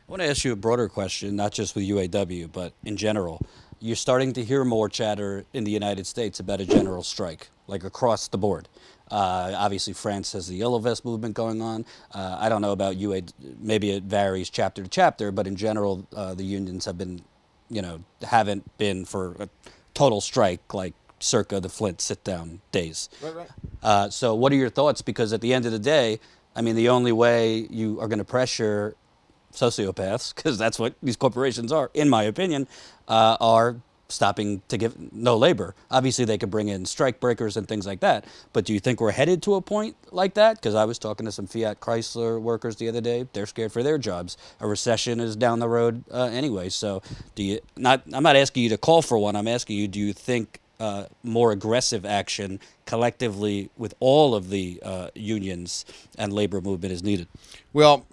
I want to ask you a broader question, not just with UAW, but in general. You're starting to hear more chatter in the United States about a general strike, like across the board. Obviously, France has the Yellow Vest movement going on. I don't know about UA, maybe it varies chapter to chapter, but in general, the unions have been, haven't been for a total strike like circa the Flint sit down days. Right, right. So, what are your thoughts? Because at the end of the day, I mean, the only way you are going to pressure sociopaths, because that's what these corporations are, in my opinion, are stopping to give no labor. Obviously, they could bring in strike breakers and things like that. But do you think we're headed to a point like that? Because I was talking to some Fiat Chrysler workers the other day. They're scared for their jobs. A recession is down the road anyway. So do you not? I'm not asking you to call for one. I'm asking you, do you think more aggressive action collectively with all of the unions and labor movement is needed? Well,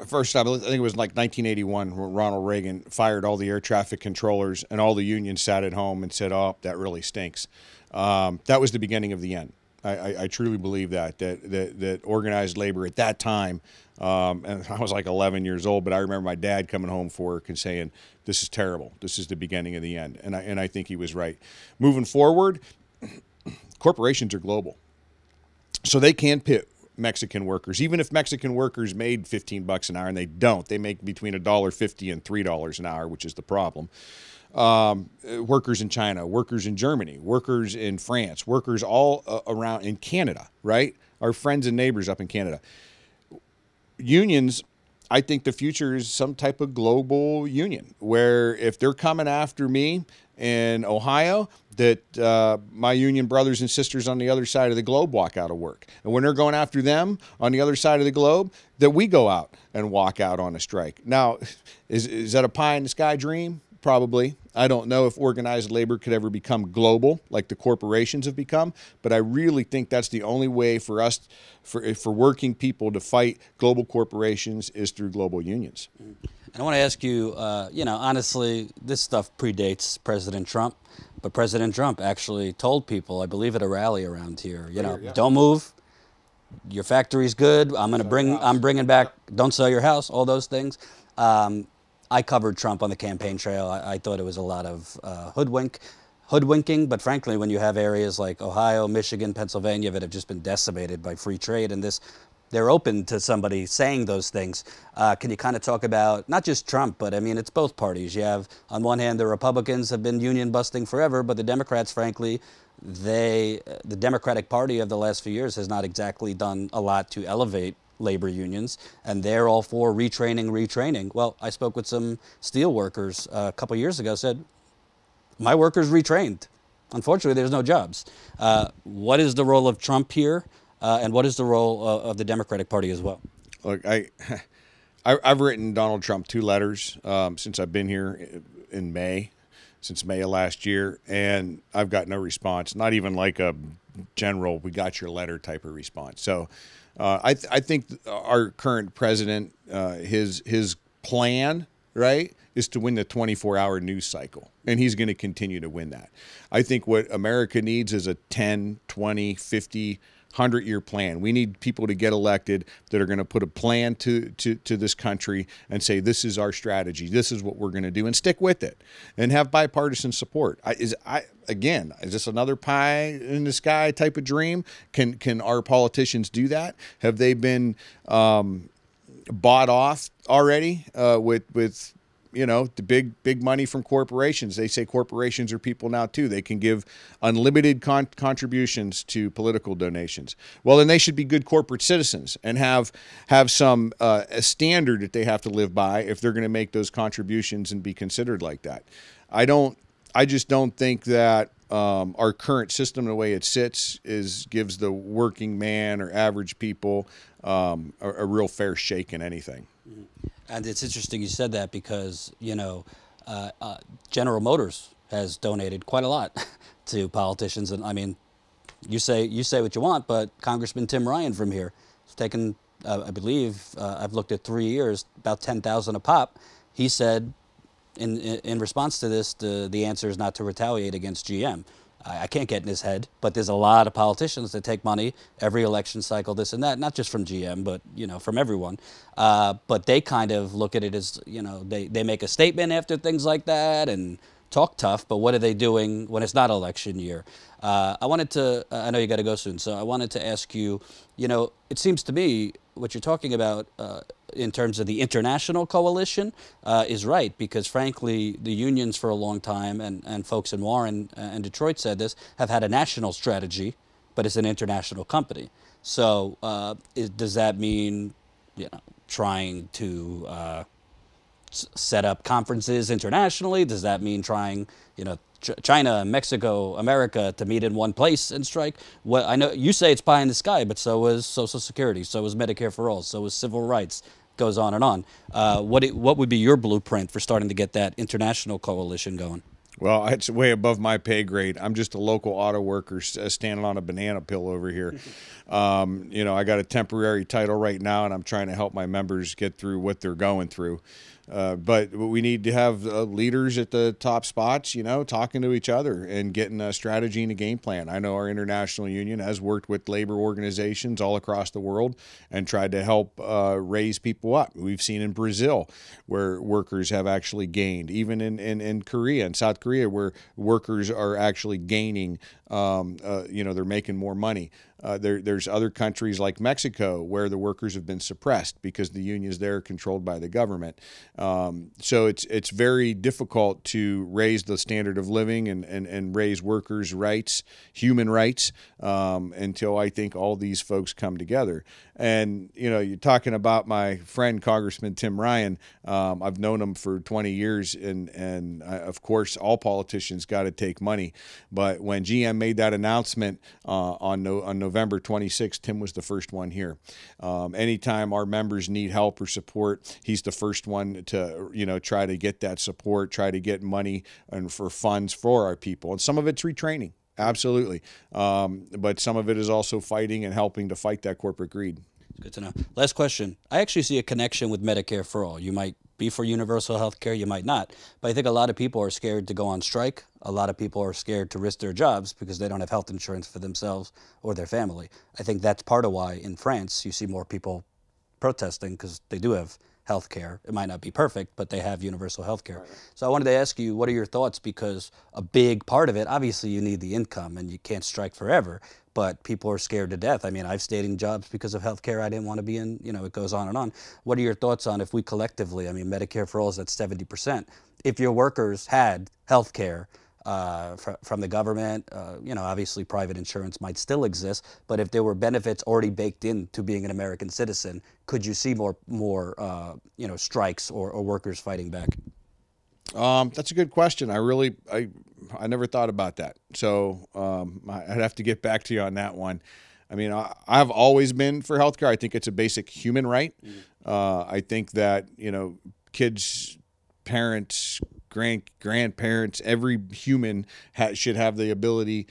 first time, I think it was like 1981 when Ronald Reagan fired all the air traffic controllers and all the unions sat at home and said, "Oh, that really stinks." That was the beginning of the end. I truly believe that organized labor at that time, and I was like 11 years old, but I remember my dad coming home from work and saying, "This is terrible. This is the beginning of the end," and I think he was right. Moving forward, corporations are global, so they can pit Mexican workers. Even if Mexican workers made $15 an hour, and they don't, they make between $1.50 and $3 an hour, which is the problem. Workers in China, workers in Germany, workers in France, workers all around in Canada, right? Our friends and neighbors up in Canada. Unions, I think the future is some type of global union where if they're coming after me in Ohio, that my union brothers and sisters on the other side of the globe walk out of work. And when they're going after them on the other side of the globe, that we go out and walk out on a strike. Now, is that a pie in the sky dream? Probably. I don't know if organized labor could ever become global like the corporations have become, but I really think that's the only way for us, for working people to fight global corporations is through global unions. And I want to ask you, honestly, this stuff predates President Trump, but President Trump actually told people, I believe at a rally around here, Yeah. don't move. Your factory's good. I'm bringing back, don't sell your house, all those things. I covered Trump on the campaign trail. I thought it was a lot of hoodwinking, but frankly, when you have areas like Ohio, Michigan, Pennsylvania that have just been decimated by free trade and this, they're open to somebody saying those things. Can you kind of talk about not just Trump, but I mean, it's both parties. You have, on one hand, the Republicans have been union busting forever, but the Democrats, frankly, the Democratic Party of the last few years has not exactly done a lot to elevate labor unions, and they're all for retraining. Well, I spoke with some steel workers a couple years ago, said, my workers retrained. Unfortunately, there's no jobs. What is the role of Trump here, and what is the role of the Democratic Party as well? Look, I've written Donald Trump 2 letters since I've been here in May, since May of last year, and I've got no response, not even like a general, we got your letter type of response. So I think our current president, his plan, right, is to win the 24-hour news cycle, and he's going to continue to win that. I think what America needs is a 10, 20, 50, 100-year plan. We need people to get elected that are going to put a plan to this country and say, this is our strategy. This is what we're going to do, and stick with it and have bipartisan support. Is this another pie in the sky type of dream? Can our politicians do that? Have they been bought off already with the big money from corporations? They say corporations are people now too. They can give unlimited contributions to political donations. Well, then they should be good corporate citizens and have some a standard that they have to live by if they're going to make those contributions and be considered like that. I just don't think that our current system, the way it sits, gives the working man or average people a real fair shake in anything. And it's interesting you said that because, General Motors has donated quite a lot to politicians. And I mean, you say what you want, but Congressman Tim Ryan from here has taken, I believe, I've looked at 3 years, about 10,000 a pop. He said in response to this, the answer is not to retaliate against GM. I can't get in his head, but there's a lot of politicians that take money every election cycle, this and that, not just from GM, but from everyone. But they kind of look at it as they make a statement after things like that and talk tough, but what are they doing when it's not election year? I know you got to go soon, so I wanted to ask you, it seems to me what you're talking about in terms of the international coalition is right, because frankly, the unions for a long time, and folks in Warren and Detroit said this, have had a national strategy, but it's an international company. So does that mean, trying to set up conferences internationally? Does that mean trying, China, Mexico, America to meet in one place and strike? Well, I know you say it's pie in the sky, but so is Social Security, so is Medicare for all, so is civil rights. Goes on and on. What would be your blueprint for starting to get that international coalition going? Well, it's way above my pay grade. I'm just a local auto worker standing on a banana peel over here. I got a temporary title right now, and I'm trying to help my members get through what they're going through. But we need to have leaders at the top spots, talking to each other and getting a strategy and a game plan. I know our international union has worked with labor organizations all across the world and tried to help raise people up. We've seen in Brazil where workers have actually gained, even in Korea and South Korea, where workers are actually gaining. They're making more money. There's other countries like Mexico where the workers have been suppressed because the unions there are controlled by the government. So it's very difficult to raise the standard of living and raise workers' rights, human rights, until I think all these folks come together. And, you're talking about my friend, Congressman Tim Ryan. I've known him for 20 years, and of course, all politicians got to take money. But when GM made that announcement on November 26th, Tim was the first one here. Anytime our members need help or support, he's the first one to, try to get that support, try to get money and for funds for our people. And some of it's retraining. Absolutely. But some of it is also fighting and helping to fight that corporate greed. Good to know. Last question. I actually see a connection with Medicare for all. You might be for universal health care, you might not. But I think a lot of people are scared to go on strike. A lot of people are scared to risk their jobs because they don't have health insurance for themselves or their family. I think that's part of why in France you see more people protesting, because they do have health care. It might not be perfect, but they have universal health care. Right. So I wanted to ask you, what are your thoughts? Because a big part of it, obviously you need the income and you can't strike forever, but people are scared to death. I mean, I've stayed in jobs because of health care I didn't want to be in. It goes on and on. What are your thoughts on if we collectively, Medicare for all is at 70%. If your workers had health care from the government, obviously private insurance might still exist, but if there were benefits already baked into being an American citizen, could you see more strikes or workers fighting back? That's a good question. I never thought about that. So I'd have to get back to you on that one. I've always been for healthcare. I think it's a basic human right. I think that, kids, parents, grandparents, every human should have the ability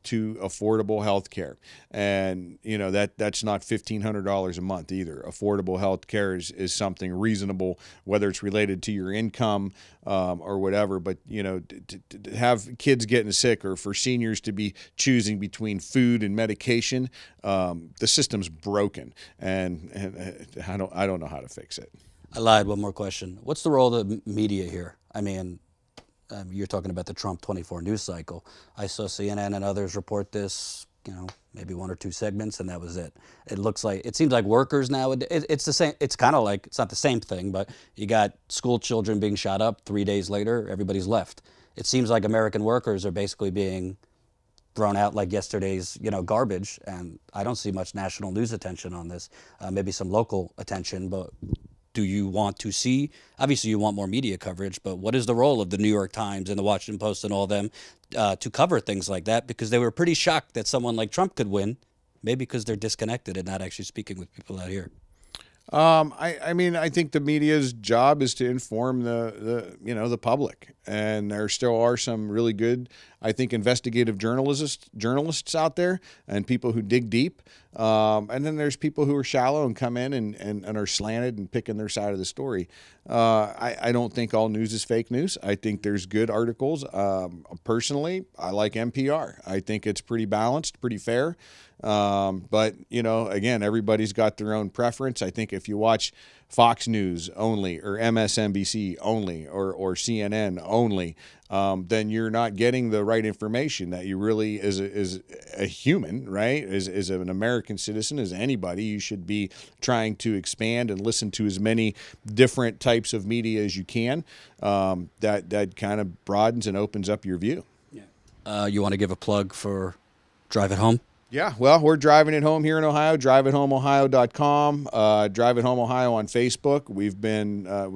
to affordable health care. And, that's not $1,500 a month either. Affordable health care is something reasonable, whether it's related to your income or whatever. But, to have kids getting sick or for seniors to be choosing between food and medication, the system's broken. And I don't know how to fix it. I lied. One more question. What's the role of the media here? You're talking about the Trump 24 news cycle. I saw CNN and others report this, maybe one or two segments, and that was it. It seems like workers now, it's the same. It's kind of like, it's not the same thing, but you got school children being shot up 3 days later, everybody's left. It seems like American workers are basically being thrown out like yesterday's, garbage, and I don't see much national news attention on this, maybe some local attention, but do you want to see? Obviously, you want more media coverage, but what is the role of the New York Times and the Washington Post and all of them to cover things like that? Because they were pretty shocked that someone like Trump could win, maybe because they're disconnected and not actually speaking with people out here. I think the media's job is to inform the public, and there still are some really good I think investigative journalists out there and people who dig deep. And then there's people who are shallow and come in and are slanted and picking their side of the story. I don't think all news is fake news. I think there's good articles. Personally, I like NPR. I think it's pretty balanced, pretty fair. But, you know, again, everybody's got their own preference. I think if you watch Fox News only or MSNBC only or CNN only, then you're not getting the right information that you really, as a human, right, as an American citizen, as anybody, you should be trying to expand and listen to as many different types of media as you can. That kind of broadens and opens up your view. Yeah. You want to give a plug for Drive It Home? Yeah, well, we're driving it home here in Ohio, driveithomeohio.com, Drive It Home Ohio on Facebook. We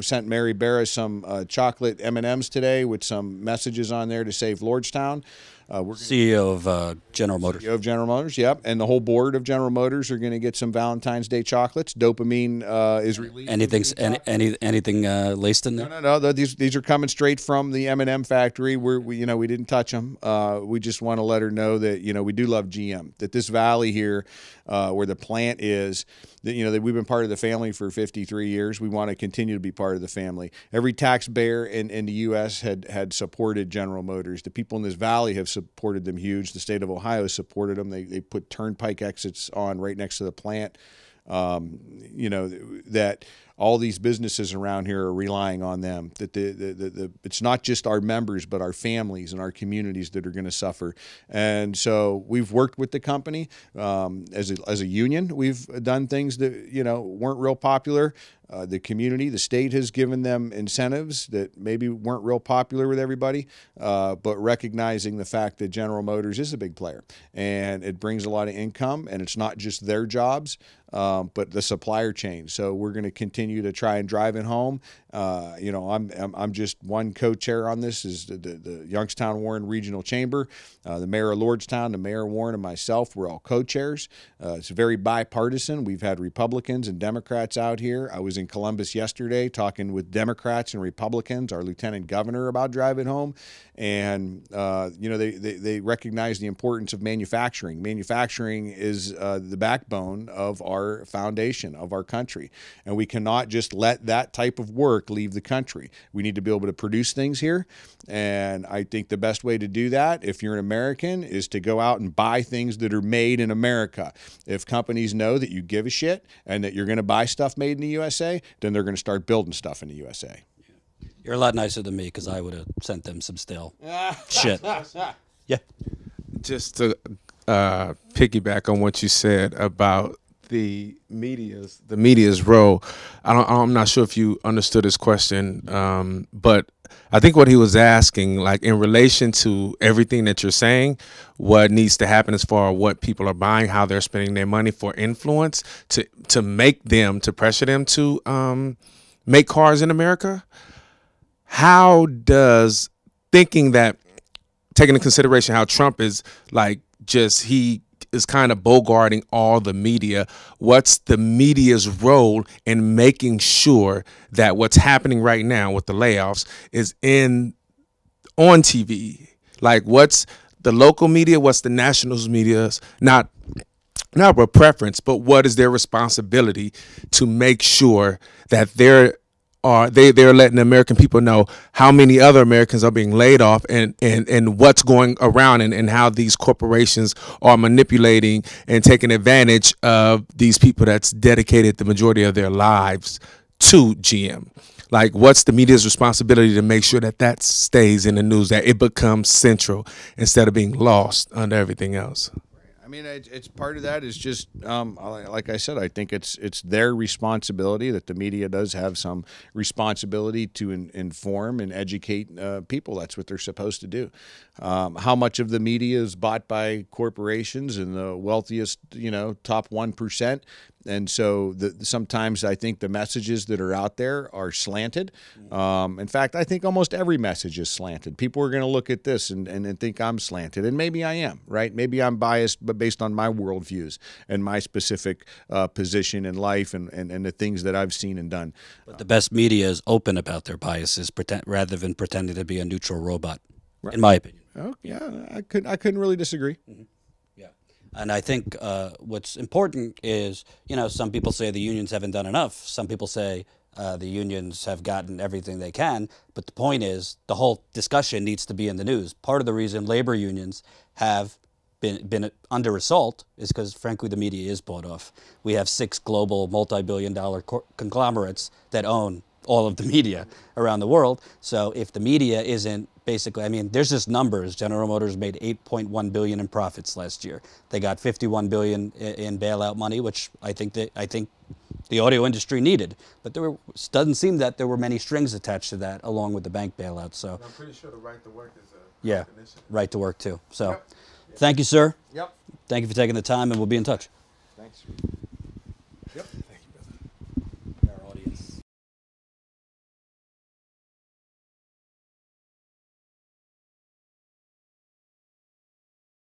sent Mary Barra some chocolate M&Ms today with some messages on there to save Lordstown. CEO of General Motors. CEO of General Motors, yep. And the whole board of General Motors are going to get some Valentine's Day chocolates. Dopamine is released. Anything laced in there? No. These are coming straight from the M&M factory. We didn't touch them. We just want to let her know that, you know, we do love GM. That this valley here, where the plant is, that, you know, that we've been part of the family for 53 years. We want to continue to be part of the family. Every taxpayer in the U.S. had supported General Motors. The people in this valley have supported them huge. The state of Ohio has supported them. They put turnpike exits on right next to the plant. You know, that all these businesses around here are relying on them. That it's not just our members, but our families and our communities that are going to suffer. And so we've worked with the company as a union. We've done things that, you know, weren't real popular. The community, the state has given them incentives that maybe weren't real popular with everybody, but recognizing the fact that General Motors is a big player and it brings a lot of income, and it's not just their jobs, but the supplier chain. So we're going to continue to try and drive it home. You know, I'm just one co-chair on this, is the Youngstown Warren Regional Chamber. The mayor of Lordstown, the mayor Warren, and myself, we're all co-chairs. It's very bipartisan. We've had Republicans and Democrats out here. I was in Columbus yesterday talking with Democrats and Republicans, our lieutenant governor, about Drive It Home. And, you know, they recognize the importance of manufacturing. Manufacturing is the backbone of our foundation, of our country. And we cannot just let that type of work leave the country. We need to be able to produce things here. And I think the best way to do that, if you're an American, is to go out and buy things that are made in America. If companies know that you give a shit and that you're going to buy stuff made in the USA, then they're going to start building stuff in the USA. You're a lot nicer than me, because I would have sent them some stale shit. Yeah. Just to piggyback on what you said about the media's role, I'm not sure if you understood his question, but I think what he was asking, like in relation to everything that you're saying, what needs to happen as far as what people are buying, how they're spending their money for influence to pressure them to make cars in America. How does taking into consideration how Trump is like he is kind of bogarting all the media, what's the media's role in making sure that what's happening right now with the layoffs is on TV? Like, what's the local media, what's the national media's, not a preference, but what is their responsibility to make sure that they're letting the American people know how many other Americans are being laid off and what's going around and how these corporations are manipulating and taking advantage of these people that's dedicated the majority of their lives to GM. Like, what's the media's responsibility to make sure that stays in the news, that it becomes central instead of being lost under everything else? I mean, it's part of that is just, like I said, I think it's their responsibility, that the media does have some responsibility to inform and educate people. That's what they're supposed to do. How much of the media is bought by corporations and the wealthiest, you know, top 1%? And so sometimes I think the messages that are out there are slanted. In fact, I think almost every message is slanted. People are going to look at this and think I'm slanted. And maybe I am, right? Maybe I'm biased, but based on my worldviews and my specific position in life and the things that I've seen and done. But the best media is open about their biases rather than pretending to be a neutral robot, right, in my opinion. Oh, yeah, I couldn't really disagree. Yeah. And I think what's important is, some people say the unions haven't done enough. Some people say the unions have gotten everything they can. But the point is, the whole discussion needs to be in the news. Part of the reason labor unions have been under assault is because, frankly, the media is bought off. We have 6 global multi-billion-dollar conglomerates that own all of the media around the world. So if the media isn't basically, there's just numbers. General Motors made $8.1 billion in profits last year. They got $51 billion in bailout money, which I think the audio industry needed. But doesn't seem that there were many strings attached to that, along with the bank bailout. So I'm pretty sure the right to work is yeah, right to work too. So thank you, sir. Yep. Thank you for taking the time, and we'll be in touch. Thanks. Yep.